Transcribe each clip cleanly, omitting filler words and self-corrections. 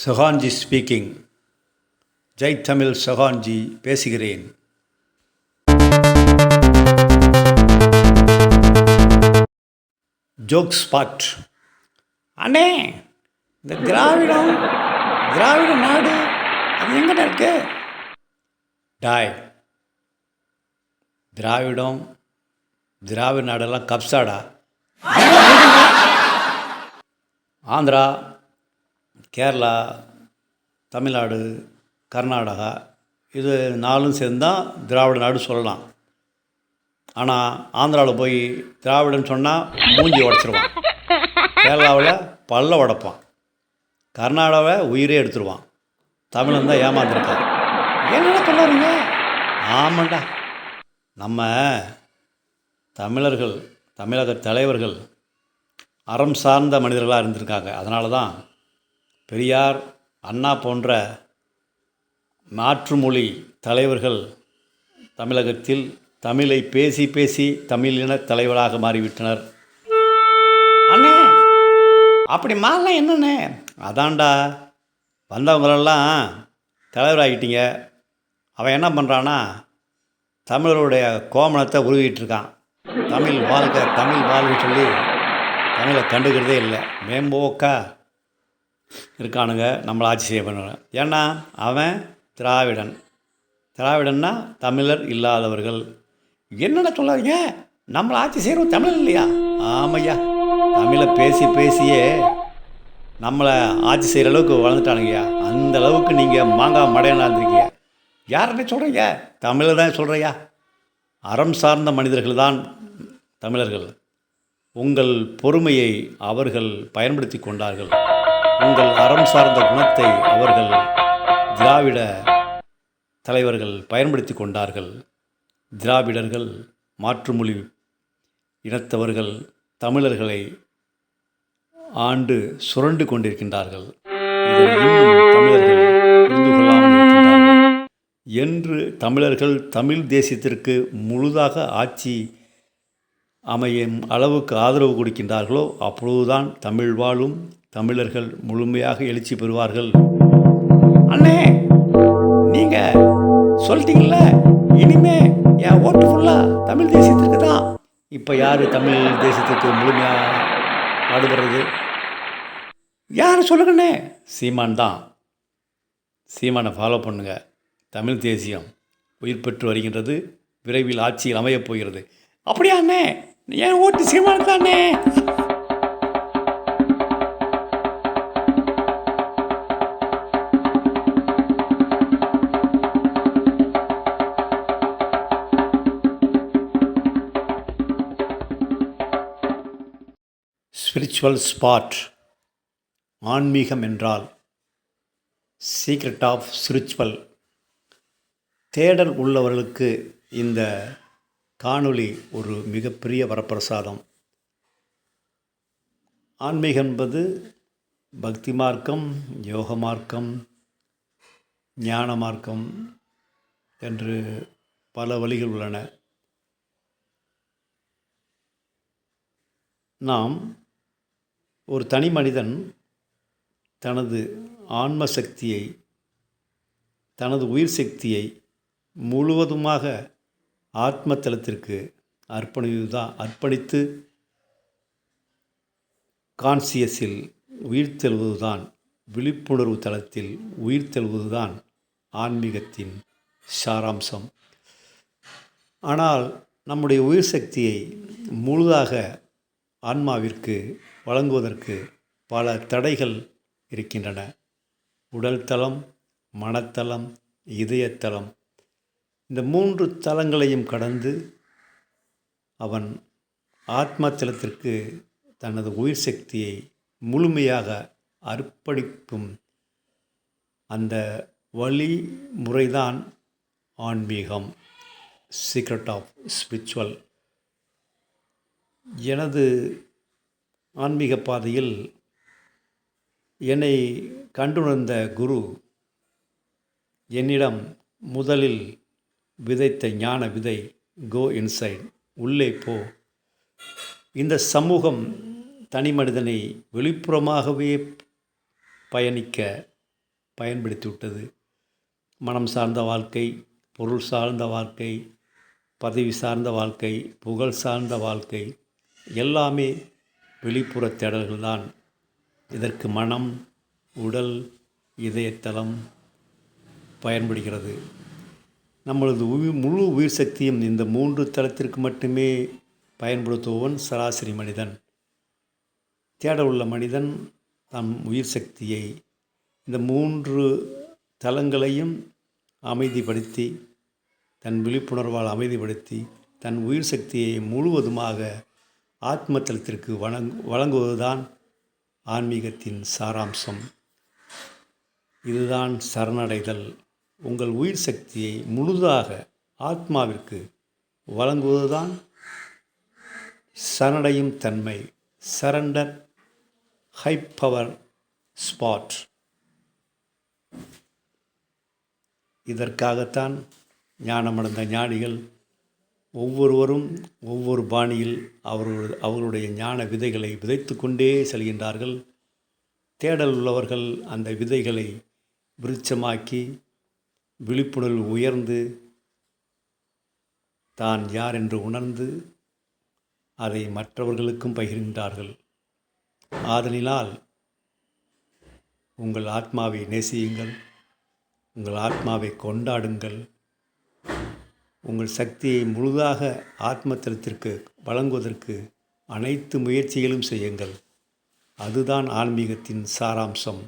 சஹான்ஜி speaking. Jai Tamil சஹான்ஜி பேசுகிறேன். Joke spot. அண்ணே, இந்த திராவிட நாடு அது எங்கண்ணே இருக்கு? டாய், திராவிட நாடெல்லாம் கப்சாடா. ஆந்திரா, கேரளா, தமிழ்நாடு, கர்நாடகா, இது நாலும் சேர்ந்தால் திராவிட நாடு சொல்லலாம். ஆனால் ஆந்திராவில் போய் திராவிடன்னு சொன்னால் மூஞ்சி உடச்சிருவான், கேரளாவில் பல்ல உடைப்பான், கர்நாடகாவில் உயிரே எடுத்துருவான். தமிழன் தான் ஏமாந்துருக்கான். என்னடா சொல்லாருங்க? ஆமாண்டா, நம்ம தமிழர்கள், தமிழக தலைவர்கள் அறம் சார்ந்த மனிதர்களாக இருந்திருக்காங்க. அதனால தான் பெரியார், அண்ணா போன்ற மாற்றுமொழி தலைவர்கள் தமிழகத்தில் தமிழை பேசி பேசி தமிழின தலைவராக மாறிவிட்டனர். அண்ணே, அப்படி மாறினா என்னண்ணே? அதான்டா, வந்தவங்களெல்லாம் தலைவராகிட்டீங்க. அவன் என்ன பண்ணுறான்னா, தமிழருடைய கோமணத்தை உருவிட்டு இருக்கான். தமிழ் வாழ்க, தமிழ் வாழ்க சொல்லி தமிழை கண்டுக்கிறதே இல்லை. மேம்போக்கா இருக்கானுங்க, நம்மளை ஆட்சி செய்ய பண்ணுவாங்க. ஏன்னா அவன் திராவிடன்னா தமிழர் இல்லாதவர்கள். என்னென்ன சொல்லாதீங்க, நம்மளை ஆட்சி செய்கிறோம் தமிழ் இல்லையா? ஆமையா, தமிழை பேசி பேசியே நம்மளை ஆட்சி செய்கிற அளவுக்கு வளர்ந்துட்டானுங்கய்யா. அந்த அளவுக்கு நீங்கள் மாங்காய் மடையனாக இருந்திருக்கீங்க. யாருன்னு சொல்கிறீங்க? தமிழர் தான் சொல்கிறையா. அறம் சார்ந்த மனிதர்கள் தான் தமிழர்கள். உங்கள் பொறுமையை அவர்கள் பயன்படுத்தி கொண்டார்கள். உங்கள் அறம் சார்ந்த குணத்தை அவர்கள் திராவிட தலைவர்கள் பயன்படுத்தி கொண்டார்கள். திராவிடர்கள், மாற்றுமொழி இனத்தவர்கள் தமிழர்களை ஆண்டு சுரண்டு கொண்டிருக்கின்றார்கள். இதை இன்னும் தமிழர்கள் புரிந்து கொள்ளாமல் இருக்கின்றார்கள். என்று தமிழர்கள் தமிழ் தேசியத்திற்கு முழுதாக ஆட்சி அமையும் அளவுக்கு ஆதரவு கொடுக்கின்றார்களோ அப்பொழுதுதான் தமிழ் வாழும் தமிழர்கள் முழுமையாக எழுச்சி பெறுவார்கள். அண்ணே, நீங்கள் சொல்லிட்டீங்கள, இனிமே என் ஓட்டு ஃபுல்லாக தமிழ் தேசியத்திற்கு தான். இப்போ யார் தமிழ் தேசியத்திற்கு முழுமையாக பாடுபடுறது? யார் சொல்லுங்கண்ணே? சீமான் தான். சீமானை ஃபாலோ பண்ணுங்க. தமிழ் தேசியம் உயிர் பெற்று வருகின்றது, விரைவில் ஆட்சியில் அமையப் போகிறது. அப்படியா அண்ணே? என் ஓட்டு சீமான் தானே. Spiritual spot. ஆன்மீகம் என்றால் சீக்ரெட் ஆஃப் ஸ்பிரிச்சுவல். தேடல் உள்ளவர்களுக்கு இந்த காணொளி ஒரு மிகப்பெரிய வரப்பிரசாதம். ஆன்மீகம் என்பது பக்தி மார்க்கம், யோக மார்க்கம், ஞான மார்க்கம் என்று பல வழிகள் உள்ளன. நாம் ஒரு தனி மனிதன் தனது ஆன்ம சக்தியை, தனது உயிர் சக்தியை முழுவதுமாக ஆத்மத்தலத்திற்கு அர்ப்பணித்து கான்சியஸில் உயிர்த்தெழுவதுதான், விழிப்புணர்வு தளத்தில் உயிர்த்தெழுவதுதான் ஆன்மீகத்தின் சாராம்சம். ஆனால் நம்முடைய உயிர் சக்தியை முழுதாக ஆன்மாவிற்கு வழங்குவதற்கு பல தடைகள் இருக்கின்றன. உடல் தளம், மனத்தளம், இதயத்தளம், இந்த 3 தளங்களையும் கடந்து அவன் ஆத்மத்தலத்திற்கு தனது உயிர் சக்தியை முழுமையாக அர்ப்பணிக்கும் அந்த வழிமுறைதான் ஆன்மீகம், சீக்ரெட் ஆஃப் ஸ்பிரிச்சுவல். எனது ஆன்மீக பாதையில் என்னை கண்டுணர்ந்த குரு என்னிடம் முதலில் விதைத்த ஞான விதை, கோ இன்சைட், உள்ளே போ. இந்த சமூகம் தனி மனிதனை வெளிப்புறமாகவே பயணிக்க பயன்படுத்தி விட்டது. மனம் சார்ந்த வாழ்க்கை, பொருள் சார்ந்த வாழ்க்கை, பதவி சார்ந்த வாழ்க்கை, புகழ் சார்ந்த வாழ்க்கை எல்லாமே வெளிப்புற தேடல்கள் தான். இதற்கு மனம், உடல், இதயத்தலம் பயன்படுகிறது. நம்மளது முழு உயிர் சக்தியும் இந்த 3 தளத்திற்கு மட்டுமே பயன்படுத்துபவன் சராசரி மனிதன். தேடல் உள்ள மனிதன் தம் உயிர் சக்தியை இந்த 3 தளங்களையும் அமைதிப்படுத்தி, தன் விழிப்புணர்வால் அமைதிப்படுத்தி, தன் உயிர் சக்தியை முழுவதுமாக ஆத்ம தளத்திற்கு வழங்குவதுதான் ஆன்மீகத்தின் சாராம்சம். இதுதான் சரணடைதல். உங்கள் உயிர் சக்தியை முழுதாக ஆத்மாவிற்கு வழங்குவதுதான் சரணடையும் தன்மை. Surrender high power spot. இதற்காகத்தான் ஞானமடைந்த ஞானிகள் ஒவ்வொருவரும் ஒவ்வொரு பாணியில் அவர்களுடைய ஞான விதைகளை விதைத்து கொண்டே செல்கின்றார்கள். தேடல் உள்ளவர்கள் அந்த விதைகளை விருட்சமாக்கி விழிப்புணர்வு உயர்ந்து தான் யார் என்று உணர்ந்து அதை மற்றவர்களுக்கும் பகிர்கின்றார்கள். ஆதலினால் உங்கள் ஆத்மாவை நேசியுங்கள், உங்கள் ஆத்மாவை கொண்டாடுங்கள். உங்கள் சக்தியை முழுதாக ஆத்மத்தலத்திற்கு வழங்குவதற்கு அனைத்து முயற்சிகளும் செய்யுங்கள். அதுதான் ஆன்மீகத்தின் சாராம்சம்.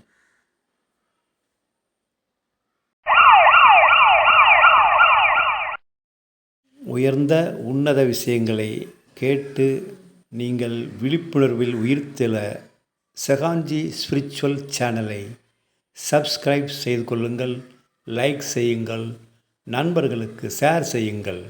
உயர்ந்த உன்னத விஷயங்களை கேட்டு நீங்கள் விழிப்புணர்வில் உயிர்த்தெழ செகாஞ்சி ஸ்பிரிச்சுவல் சேனலை சப்ஸ்கிரைப் செய்து கொள்ளுங்கள், லைக் செய்யுங்கள், நண்பர்களுக்கு ஷேர் செய்யுங்கள்.